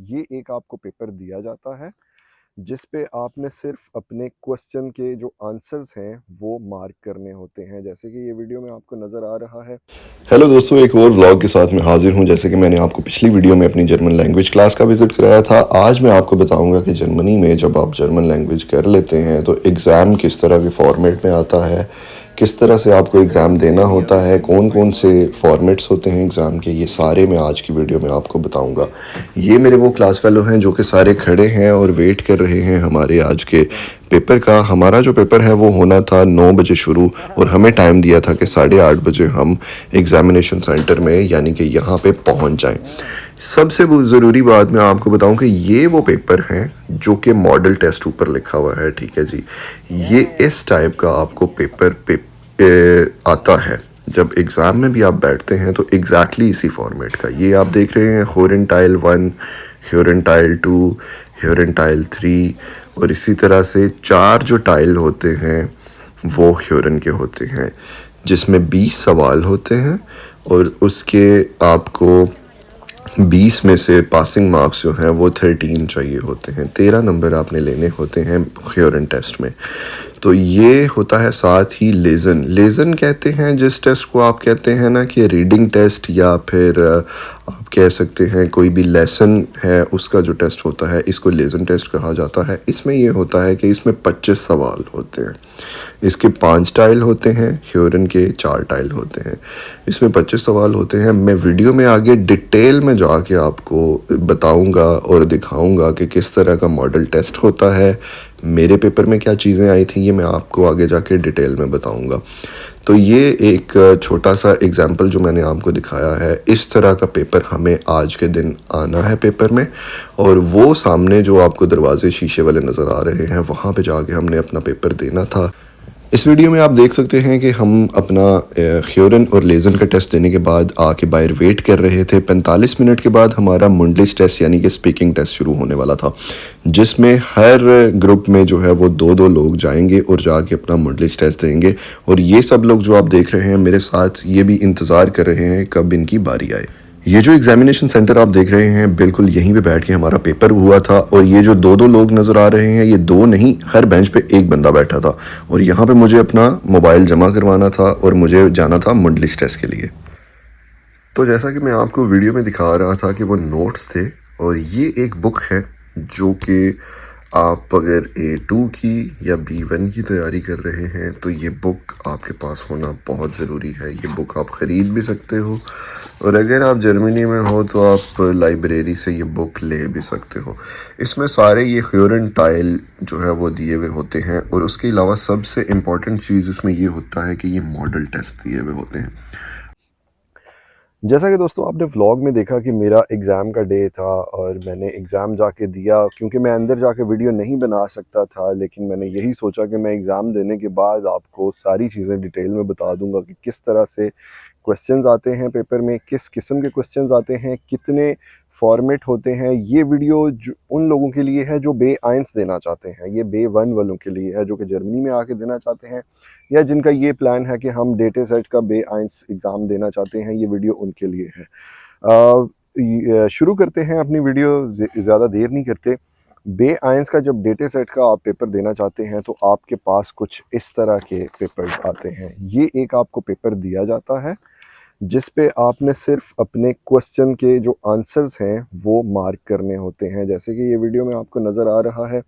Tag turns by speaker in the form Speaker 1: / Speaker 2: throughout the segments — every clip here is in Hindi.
Speaker 1: ये एक आपको पेपर दिया जाता है जिस पे आपने सिर्फ अपने क्वेश्चन के जो आंसर्स हैं वो मार्क करने होते हैं। जैसे कि ये वीडियो में आपको नज़र आ रहा है।
Speaker 2: हेलो दोस्तों, एक और व्लॉग के साथ मैं हाजिर हूं। जैसे कि मैंने आपको पिछली वीडियो में अपनी जर्मन लैंग्वेज क्लास का विज़िट कराया था, आज मैं आपको बताऊंगा कि जर्मनी में जब आप जर्मन लैंग्वेज कर लेते हैं तो एग्ज़ाम किस तरह के फॉर्मेट में आता है, किस तरह से आपको एग्ज़ाम देना होता है, कौन कौन से फॉर्मेट्स होते हैं एग्ज़ाम के, ये सारे मैं आज की वीडियो में आपको बताऊंगा। ये मेरे वो क्लास फेलो हैं जो कि सारे खड़े हैं और वेट कर रहे हैं हमारे आज के पेपर का। हमारा जो पेपर है वो होना था 9 बजे शुरू, और हमें टाइम दिया था कि 8:30 बजे हम एग्ज़ामिनेशन सेंटर में यानी कि यहाँ पे पहुँच जाएं। सबसे ज़रूरी बात मैं आपको बताऊं कि ये वो पेपर हैं जो कि मॉडल टेस्ट ऊपर लिखा हुआ है, ठीक है जी। ये इस टाइप का आपको आता है। जब एग्ज़ाम में भी आप बैठते हैं तो एग्जैक्टली इसी फॉर्मेट का ये आप देख रहे हैं। होरेंटाइल 1, होरेंटाइल 2, होरेंटाइल 3, और इसी तरह से 4 जो टाइल होते हैं वो ह्योरन के होते हैं, जिसमें 20 सवाल होते हैं और उसके आपको 20 में से पासिंग मार्क्स जो हैं वो 13 चाहिए होते हैं। 13 नंबर आपने लेने होते हैं ह्योरन टेस्ट में। तो ये होता है। साथ ही लेज़न लेज़न कहते हैं जिस टेस्ट को आप कहते हैं ना कि रीडिंग टेस्ट, या फिर आप कह सकते हैं कोई भी लेसन है उसका जो टेस्ट होता है, इसको लेज़न टेस्ट कहा जाता है। इसमें ये होता है कि इसमें 25 सवाल होते हैं। इसके 5 टाइल होते हैं, ह्योरन के 4 टाइल होते हैं। इसमें 25 सवाल होते हैं। मैं वीडियो में आगे डिटेल में जाके आपको बताऊंगा और दिखाऊंगा कि किस तरह का मॉडल टेस्ट होता है, मेरे पेपर में क्या चीज़ें आई थी, ये मैं आपको आगे जाके डिटेल में बताऊंगा। तो ये एक छोटा सा एग्जाम्पल जो मैंने आपको दिखाया है, इस तरह का पेपर हमें आज के दिन आना है पेपर में, और वो सामने जो आपको दरवाजे शीशे वाले नज़र आ रहे हैं वहाँ पे जाके हमने अपना पेपर देना था। इस वीडियो में आप देख सकते हैं कि हम अपना ह्योरन और लेज़न का टेस्ट देने के बाद आके बाहर वेट कर रहे थे। 45 मिनट के बाद हमारा मुंडलिस टेस्ट यानी कि स्पीकिंग टेस्ट शुरू होने वाला था, जिसमें हर ग्रुप में जो है वो 2-2 लोग जाएंगे और जाके अपना मुंडलिस टेस्ट देंगे। और ये सब लोग जो आप देख रहे हैं मेरे साथ, ये भी इंतज़ार कर रहे हैं कब इनकी बारी आए। ये जो एग्जामिनेशन सेंटर आप देख रहे हैं, बिल्कुल यहीं पे बैठ के हमारा पेपर हुआ था। और ये जो 2-2 लोग नज़र आ रहे हैं, ये 2 नहीं, हर बेंच पे एक बंदा बैठा था। और यहाँ पे मुझे अपना मोबाइल जमा करवाना था और मुझे जाना था मुंडलिस टेस्ट के लिए। तो जैसा कि मैं आपको वीडियो में दिखा रहा था कि वो नोट्स थे, और ये एक बुक है जो कि आप अगर A2 की या B1 की तैयारी कर रहे हैं तो ये बुक आपके पास होना बहुत ज़रूरी है। ये बुक आप ख़रीद भी सकते हो, और अगर आप जर्मनी में हो तो आप लाइब्रेरी से ये बुक ले भी सकते हो। इसमें सारे ये ह्योरन टाइल जो है वो दिए हुए होते हैं, और उसके अलावा सबसे इम्पॉर्टेंट चीज़ इसमें ये होता है कि ये मॉडल टेस्ट दिए हुए होते हैं।
Speaker 1: जैसा कि दोस्तों आपने व्लॉग में देखा कि मेरा एग्ज़ाम का डे था और मैंने एग्ज़ाम जाके दिया। क्योंकि मैं अंदर जाके वीडियो नहीं बना सकता था, लेकिन मैंने यही सोचा कि मैं एग्ज़ाम देने के बाद आपको सारी चीज़ें डिटेल में बता दूंगा कि किस तरह से क्वेश्चंस आते हैं पेपर में, किस किस्म के क्वेश्चंस आते हैं, कितने फॉर्मेट होते हैं। ये वीडियो उन लोगों के लिए है जो B1 देना चाहते हैं, ये B1 वालों के लिए है जो कि जर्मनी में आके देना चाहते हैं, या जिनका ये प्लान है कि हम डेटा सेट का B1 एग्ज़ाम देना चाहते हैं। ये वीडियो उनके लिए है। शुरू करते हैं अपनी वीडियो, ज़्यादा देर नहीं करते। B1 का जब डेटा सेट का आप पेपर देना चाहते हैं तो आपके पास कुछ इस तरह के पेपर्स आते हैं। ये एक आपको पेपर दिया जाता है जिस पे आपने सिर्फ अपने क्वेश्चन के जो आंसर्स हैं वो मार्क करने होते हैं। जैसे कि ये वीडियो में आपको नज़र आ रहा है,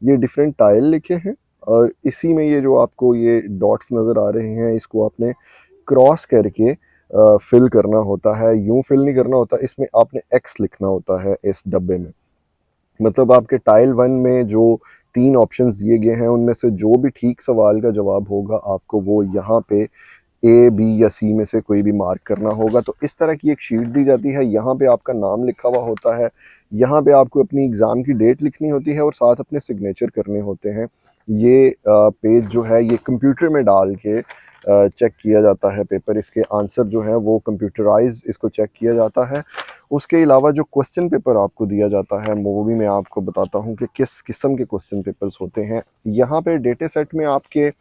Speaker 1: ये डिफरेंट टाइल लिखे हैं, और इसी में ये जो आपको ये डॉट्स नज़र आ रहे हैं, इसको आपने क्रॉस करके फिल करना होता है। यूं फिल नहीं करना होता, इसमें आपने एक्स लिखना होता है इस डब्बे में। मतलब आपके टाइल 1 में जो 3 ऑप्शंस दिए गए हैं उनमें से जो भी ठीक सवाल का जवाब होगा आपको वो यहाँ पे A, B या C में से कोई भी मार्क करना होगा। तो इस तरह की एक शीट दी जाती है, यहाँ पे आपका नाम लिखा हुआ होता है, यहाँ पे आपको अपनी एग्ज़ाम की डेट लिखनी होती है और साथ अपने सिग्नेचर करने होते हैं। ये पेज जो है ये कंप्यूटर में डाल के चेक किया जाता है पेपर। इसके आंसर जो है वो कंप्यूटराइज इसको चेक किया जाता है। उसके अलावा जो क्वेश्चन पेपर आपको दिया जाता है वो भी मैं आपको बताता हूँ कि किस किस्म के क्वेश्चन पेपर्स होते हैं। यहाँ पे डेटा सेट में आपके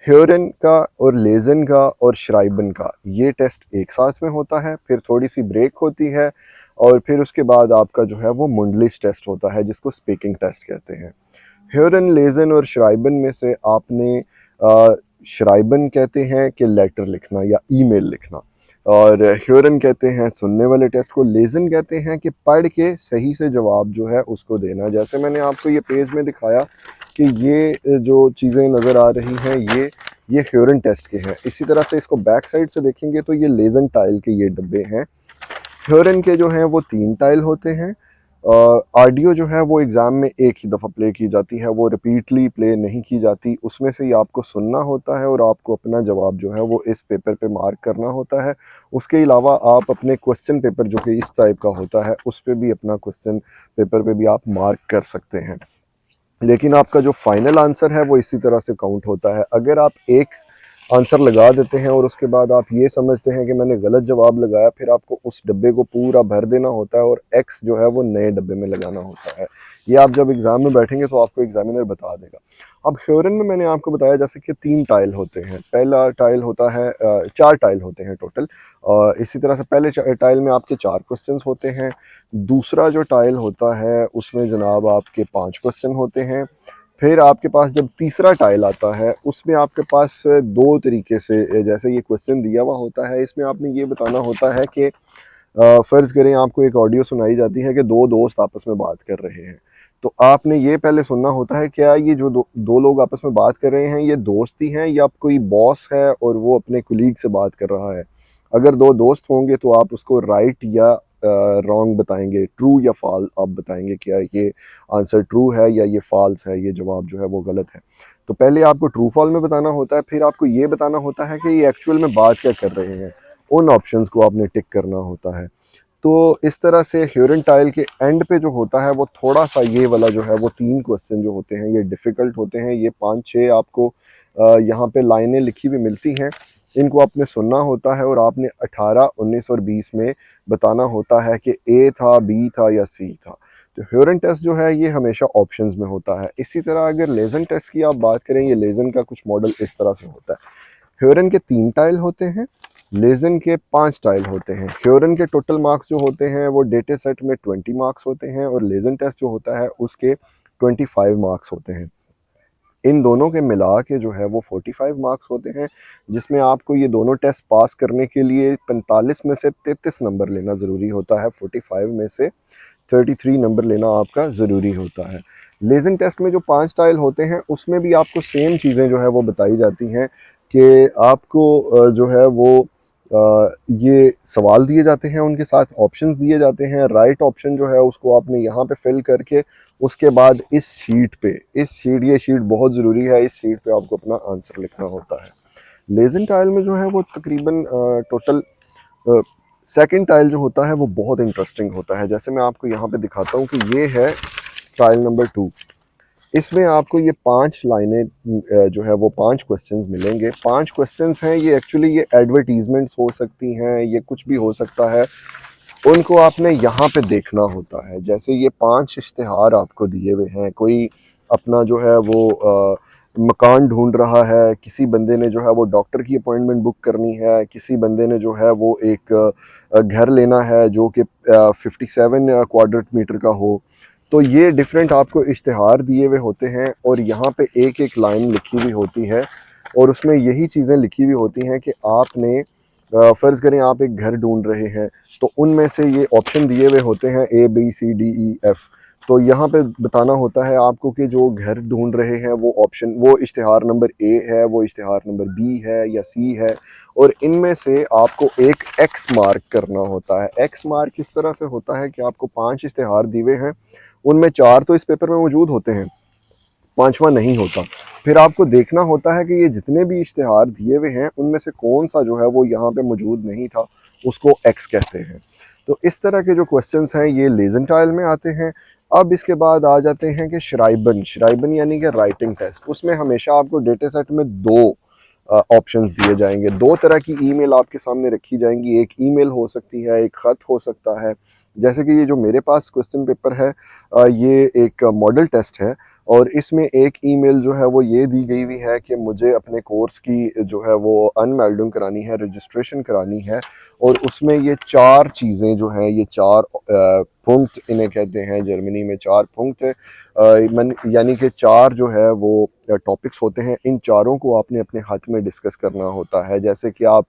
Speaker 1: ह्योरन का और लेज़न का और श्राइबन का ये टेस्ट एक साथ में होता है, फिर थोड़ी सी ब्रेक होती है और फिर उसके बाद आपका जो है वो मुंडलिश टेस्ट होता है जिसको स्पीकिंग टेस्ट कहते हैं। ह्योरन, लेजन और श्राइबन में से आपने श्राइबन कहते हैं कि लेटर लिखना या ईमेल लिखना, और ह्योरन कहते हैं सुनने वाले टेस्ट को, लेजन कहते हैं कि पढ़ के सही से जवाब जो है उसको देना। जैसे मैंने आपको ये पेज में दिखाया कि ये जो चीज़ें नज़र आ रही हैं ये ह्योरन टेस्ट के हैं। इसी तरह से इसको बैक साइड से देखेंगे तो ये लेजन टाइल के ये डब्बे हैं। ह्योरन के जो हैं वो 3 टाइल होते हैं। ऑडियो जो है वो एग्ज़ाम में एक ही दफ़ा प्ले की जाती है, वो रिपीटली प्ले नहीं की जाती। उसमें से ही आपको सुनना होता है और आपको अपना जवाब जो है वो इस पेपर पे मार्क करना होता है। उसके अलावा आप अपने क्वेश्चन पेपर जो कि इस टाइप का होता है उस पे भी अपना क्वेश्चन पेपर पे भी आप मार्क कर सकते हैं, लेकिन आपका जो फाइनल आंसर है वो इसी तरह से काउंट होता है। अगर आप एक आंसर लगा देते हैं और उसके बाद आप ये समझते हैं कि मैंने गलत जवाब लगाया, फिर आपको उस डब्बे को पूरा भर देना होता है और एक्स जो है वो नए डब्बे में लगाना होता है। ये आप जब एग्ज़ाम में बैठेंगे तो आपको एग्जामिनर बता देगा। अब ह्योरन में मैंने आपको बताया जैसे कि 3 टाइल होते हैं। पहला टाइल होता है 4 टाइल होते हैं टोटल, और इसी तरह से पहले टाइल में आपके 4 क्वेश्चंस होते हैं। दूसरा जो टाइल होता है उसमें जनाब आपके 5 क्वेश्चन होते हैं। फिर आपके पास जब तीसरा टाइल आता है उसमें आपके पास 2 तरीके से जैसे ये क्वेश्चन दिया हुआ होता है, इसमें आपने ये बताना होता है कि फ़र्ज़ करें आपको एक ऑडियो सुनाई जाती है कि 2 दोस्त आपस में बात कर रहे हैं, तो आपने ये पहले सुनना होता है क्या ये जो दो लोग आपस में बात कर रहे हैं ये दोस्ती हैं या कोई बॉस है और वो अपने कुलीग से बात कर रहा है। अगर 2 दोस्त होंगे तो आप उसको राइट या रॉन्ग बताएंगे, ट्रू या फॉल आप बताएंगे, क्या ये आंसर ट्रू है या ये फॉल्स है, ये जवाब जो है वो गलत है। तो पहले आपको ट्रू फॉल में बताना होता है, फिर आपको ये बताना होता है कि ये एक्चुअल में बात क्या कर रहे हैं, उन ऑप्शंस को आपने टिक करना होता है। तो इस तरह से ह्योरन टाइल के एंड पे जो होता है वो थोड़ा सा ये वाला जो है वो 3 क्वेश्चन जो होते हैं ये डिफ़िकल्ट होते हैं। ये 5-6 आपको यहाँ पे लाइनें लिखी हुई मिलती हैं, इनको आपने सुनना होता है और आपने 18, 19 और 20 में बताना होता है कि ए था, बी था या सी था। तो ह्योरन टेस्ट जो है ये हमेशा ऑप्शंस में होता है। इसी तरह अगर लेजन टेस्ट की आप बात करें, ये लेजन का कुछ मॉडल इस तरह से होता है। ह्योरन के 3 टाइल होते हैं, लेजन के 5 टाइल होते हैं। ह्योरन के टोटल मार्क्स जो होते हैं वो डेटा सेट में 20 मार्क्स होते हैं और लेजन टेस्ट जो होता है उसके 25 मार्क्स होते हैं। इन दोनों के मिला के जो है वो 45 मार्क्स होते हैं, जिसमें आपको ये दोनों टेस्ट पास करने के लिए 45 में से 33 नंबर लेना ज़रूरी होता है, 45 में से 33 नंबर लेना आपका ज़रूरी होता है। लेजन टेस्ट में जो 5 टाइल होते हैं उसमें भी आपको सेम चीज़ें जो है वो बताई जाती हैं कि आपको जो है वो ये सवाल दिए जाते हैं, उनके साथ ऑप्शंस दिए जाते हैं। राइट ऑप्शन जो है उसको आपने यहाँ पे फिल करके उसके बाद इस शीट पे, ये शीट बहुत ज़रूरी है, इस शीट पे आपको अपना आंसर लिखना होता है। लेजन टाइल में जो है वो तकरीबन टोटल सेकंड टाइल जो होता है वो बहुत इंटरेस्टिंग होता है। जैसे मैं आपको यहाँ पे दिखाता हूँ कि ये है टाइल नंबर 2। इसमें आपको ये 5 लाइनें जो है वो 5 क्वेश्चंस मिलेंगे। 5 क्वेश्चंस हैं, ये एक्चुअली ये एडवर्टीजमेंट्स हो सकती हैं, ये कुछ भी हो सकता है, उनको आपने यहाँ पे देखना होता है। जैसे ये 5 इश्तिहार आपको दिए हुए हैं, कोई अपना जो है वो मकान ढूंढ रहा है, किसी बंदे ने जो है वो डॉक्टर की अपॉइंटमेंट बुक करनी है, किसी बंदे ने जो है वो एक घर लेना है जो कि 57 क्वाड्रेट मीटर का हो। तो ये डिफरेंट आपको इश्तिहार दिए हुए होते हैं और यहाँ पे एक एक लाइन लिखी हुई होती है और उसमें यही चीज़ें लिखी हुई होती हैं कि आपने फ़र्ज़ करें आप एक घर ढूंढ रहे हैं, तो उनमें से ये ऑप्शन दिए हुए होते हैं ABCDEF। तो यहाँ पे बताना होता है आपको कि जो घर ढूंढ रहे हैं वो ऑप्शन, वो इश्तिहार नंबर A है, वो इश्तिहार नंबर B है या C है, और इनमें से आपको एक X मार्क करना होता है। X मार्क इस तरह से होता है कि आपको 5 इश्तिहार दिए हुए हैं, उनमें 4 तो इस पेपर में मौजूद होते हैं, 5वां नहीं होता। फिर आपको देखना होता है कि ये जितने भी इश्तिहार दिए हुए हैं उनमें से कौन सा जो है वो यहाँ पे मौजूद नहीं था, उसको X कहते हैं। तो इस तरह के जो क्वेश्चंस हैं ये लेजन टाइल में आते हैं। अब इसके बाद आ जाते हैं कि श्राइबन यानी कि राइटिंग टेस्ट। उसमें हमेशा आपको डेटा सेट में 2 ऑप्शंस दिए जाएंगे। 2 तरह की ईमेल आपके सामने रखी जाएंगी, एक ईमेल हो सकती है, एक ख़त हो सकता है। जैसे कि ये जो मेरे पास क्वेश्चन पेपर है ये एक मॉडल टेस्ट है और इसमें एक ईमेल जो है वो ये दी गई हुई है कि मुझे अपने कोर्स की जो है वो अनमेल्डिंग करानी है, रजिस्ट्रेशन करानी है, और उसमें ये 4 चीज़ें जो हैं, ये 4 पुंक्त इन्हें कहते हैं, जर्मनी में 4 पुंक्त यानी कि 4 जो है वो टॉपिक्स होते हैं। इन चारों को आपने अपने हाथ में डिस्कस करना होता है, जैसे कि आप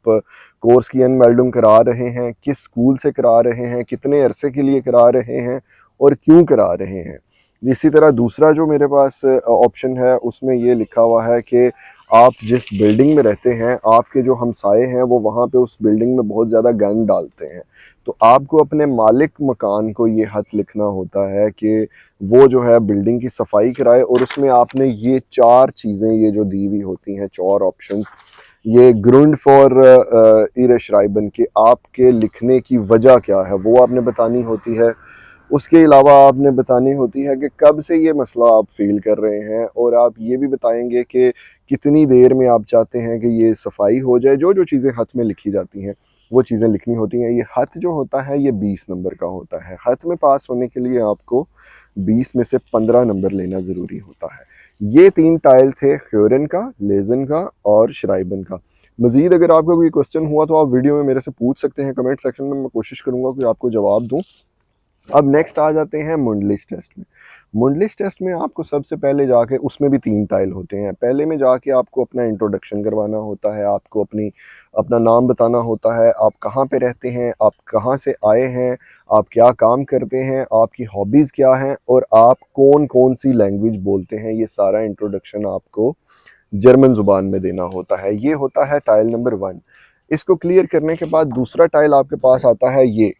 Speaker 1: कोर्स की अनमेल्डिंग करा रहे हैं, किस स्कूल से करा रहे हैं, कितने अरसे के लिए करा रहे हैं और क्यों करा रहे हैं। इसी तरह दूसरा जो मेरे पास ऑप्शन है उसमें ये लिखा हुआ है कि आप जिस बिल्डिंग में रहते हैं, आपके जो हमसाए हैं वो वहाँ पे उस बिल्डिंग में बहुत ज़्यादा गंद डालते हैं, तो आपको अपने मालिक मकान को ये खत लिखना होता है कि वो जो है बिल्डिंग की सफाई कराए, और उसमें आपने ये 4 चीज़ें ये जो दी हुई होती हैं, 4 ऑप्शंस, ये ग्रुंड फॉर इरे श्राइबन के आपके लिखने की वजह क्या है वो आपने बतानी होती है। उसके अलावा आपने बतानी होती है कि कब से ये मसला आप फील कर रहे हैं, और आप ये भी बताएंगे कि कितनी देर में आप चाहते हैं कि ये सफाई हो जाए। जो जो चीज़ें खत में लिखी जाती हैं वो चीज़ें लिखनी होती हैं। ये खत जो होता है ये 20 नंबर का होता है। खत में पास होने के लिए आपको 20 में से 15 नंबर लेना ज़रूरी होता है। ये 3 टाइल थे, ह्योरन का, लेजन का और श्राइबन का। मज़ीद अगर आपका कोई क्वेश्चन हुआ तो आप वीडियो में मेरे से पूछ सकते हैं कमेंट सेक्शन में, मैं कोशिश करूँगा कि आपको जवाब दूँ। अब नेक्स्ट आ जाते हैं मुंडलिस टेस्ट में। मुंडलिस टेस्ट में आपको सबसे पहले जाके, उसमें भी 3 टाइल होते हैं। पहले में जाके आपको अपना इंट्रोडक्शन करवाना होता है, आपको अपना नाम बताना होता है, आप कहाँ पे रहते हैं, आप कहाँ से आए हैं, आप क्या काम करते हैं, आपकी हॉबीज़ क्या हैं और आप कौन कौन सी लैंग्वेज बोलते हैं। ये सारा इंट्रोडक्शन आपको जर्मन ज़ुबान में देना होता है। ये होता है टाइल नंबर 1। इसको क्लियर करने के बाद दूसरा टाइल आपके पास आता है ये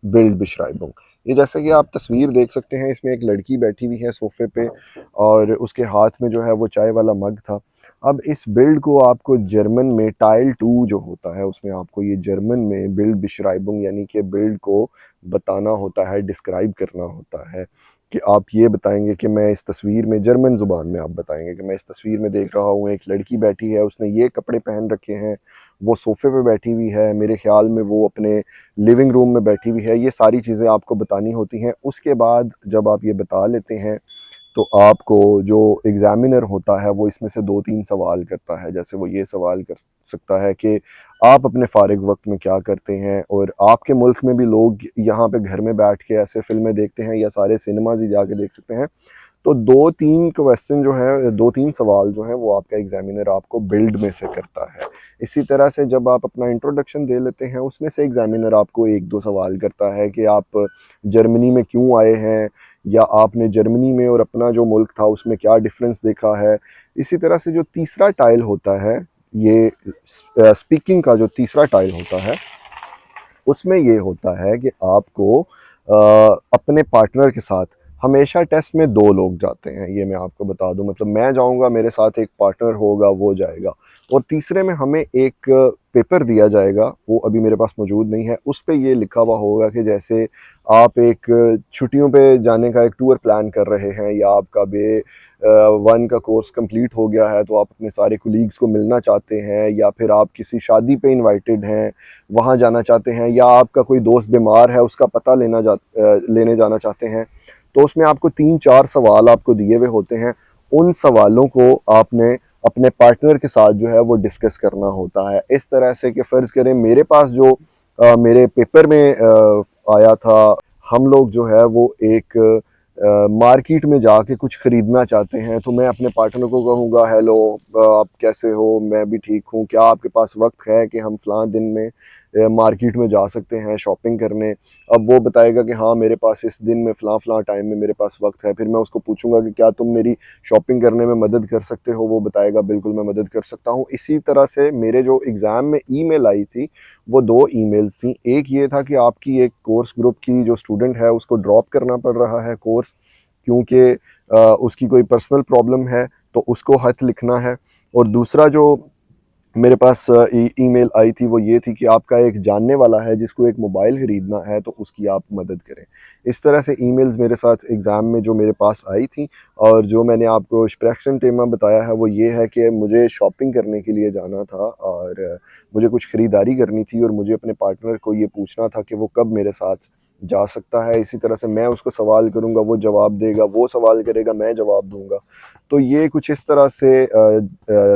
Speaker 1: बिल्ड बिश्राइबुंग। ये जैसे कि आप तस्वीर देख सकते हैं, इसमें एक लड़की बैठी हुई है सोफे पे और उसके हाथ में जो है वो चाय वाला मग था। अब इस बिल्ड को आपको जर्मन में टाइल 2 जो होता है उसमें आपको ये जर्मन में बिल्ड बिश्राइबुंग यानी कि बिल्ड को बताना होता है, डिस्क्राइब करना होता है कि आप ये बताएंगे कि मैं इस तस्वीर में, जर्मन ज़ुबान में आप बताएंगे कि मैं इस तस्वीर में देख रहा हूँ एक लड़की बैठी है, उसने ये कपड़े पहन रखे हैं, वो सोफ़े पे बैठी हुई है, मेरे ख्याल में वो अपने लिविंग रूम में बैठी हुई है। ये सारी चीज़ें आपको बतानी होती हैं। उसके बाद जब आप ये बता लेते हैं तो आपको जो एग्ज़ामिनर होता है वो इसमें से 2-3 सवाल करता है। जैसे वो ये सवाल कर सकता है कि आप अपने फ़ारिग वक्त में क्या करते हैं, और आपके मुल्क में भी लोग यहाँ पे घर में बैठ के ऐसे फ़िल्में देखते हैं या सारे सिनेमाज़ ही जाके देख सकते हैं। तो 2-3 क्वेश्चन जो है, 2-3 सवाल जो हैं वो आपका एग्ज़ामिनर आपको बिल्ड में से करता है। इसी तरह से जब आप अपना इंट्रोडक्शन दे लेते हैं उसमें से एग्ज़ामिनर आपको 1-2 सवाल करता है कि आप जर्मनी में क्यों आए हैं, या आपने जर्मनी में और अपना जो मुल्क था उसमें क्या डिफरेंस देखा है। इसी तरह से जो तीसरा टाइल होता है, ये स्पीकिंग का जो तीसरा टाइल होता है उसमें ये होता है कि आपको अपने पार्टनर के साथ, हमेशा टेस्ट में 2 लोग जाते हैं, ये मैं आपको बता दूं, मतलब मैं जाऊंगा, मेरे साथ एक पार्टनर होगा, वो जाएगा, और तीसरे में हमें एक पेपर दिया जाएगा, वो अभी मेरे पास मौजूद नहीं है। उस पे ये लिखा हुआ होगा कि जैसे आप एक छुट्टियों पे जाने का एक टूर प्लान कर रहे हैं, या आपका वन का कोर्स कंप्लीट हो गया है तो आप अपने सारे कुलीग्स को मिलना चाहते हैं, या फिर आप किसी शादी पे इनवाइटेड हैं, वहाँ जाना चाहते हैं, या आपका कोई दोस्त बीमार है उसका पता लेने जाना चाहते हैं। तो उसमें आपको 3-4 सवाल आपको दिए हुए होते हैं। उन सवालों को आपने अपने पार्टनर के साथ जो है वो डिस्कस करना होता है। इस तरह से कि फ़र्ज़ करें मेरे पास जो मेरे पेपर में आया था, हम लोग जो है वो एक मार्केट में जाके कुछ ख़रीदना चाहते हैं, तो मैं अपने पार्टनर को कहूँगा, हेलो आप कैसे हो, मैं भी ठीक हूँ, क्या आपके पास वक्त है कि हम फ़लाँ दिन में मार्केट में जा सकते हैं शॉपिंग करने। अब वो बताएगा कि हाँ मेरे पास इस दिन में फ़लाँ फ़लाँ टाइम में मेरे पास वक्त है। फिर मैं उसको पूछूंगा कि क्या तुम मेरी शॉपिंग करने में मदद कर सकते हो, वो बताएगा बिल्कुल मैं मदद कर सकता हूँ। इसी तरह से मेरे जो एग्ज़ाम में ईमेल आई थी वो 2 ईमेल्स थी। एक ये था कि आपकी एक कोर्स ग्रुप की जो स्टूडेंट है उसको ड्रॉप करना पड़ रहा है कोर्स, क्योंकि उसकी कोई पर्सनल प्रॉब्लम है, तो उसको खत लिखना है। और दूसरा जो मेरे पास ईमेल आई थी वो ये थी कि आपका एक जानने वाला है जिसको एक मोबाइल ख़रीदना है, तो उसकी आप मदद करें। इस तरह से ईमेल्स मेरे साथ एग्ज़ाम में जो मेरे पास आई थी। और जो मैंने आपको स्प्रेक्शन टेमा बताया है वो ये है कि मुझे शॉपिंग करने के लिए जाना था, और मुझे कुछ ख़रीदारी करनी थी, और मुझे अपने पार्टनर को ये पूछना था कि वो कब मेरे साथ जा सकता है। इसी तरह से मैं उसको सवाल करूँगा, वो जवाब देगा, वो सवाल करेगा, मैं जवाब दूँगा। तो ये कुछ इस तरह से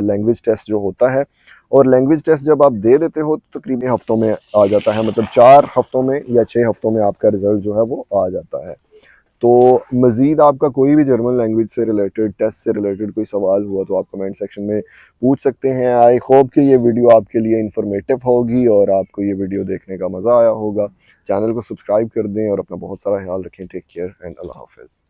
Speaker 1: लैंग्वेज टेस्ट जो होता है, और लैंग्वेज टेस्ट जब आप दे देते हो तो तकरीबन हफ्तों में आ जाता है, मतलब 4 हफ्तों में या 6 हफ्तों में आपका रिज़ल्ट जो है वो आ जाता है। तो मज़ीद आपका कोई भी जर्मन लैंग्वेज से रिलेटेड, टेस्ट से रिलेटेड कोई सवाल हुआ तो आप कमेंट सेक्शन में पूछ सकते हैं। आई होप कि ये वीडियो आपके लिए इन्फॉर्मेटिव होगी और आपको ये वीडियो देखने का मज़ा आया होगा। चैनल को सब्सक्राइब कर दें और अपना बहुत सारा ख्याल रखें। टेक केयर एंड अल्लाह हाफ़िज़।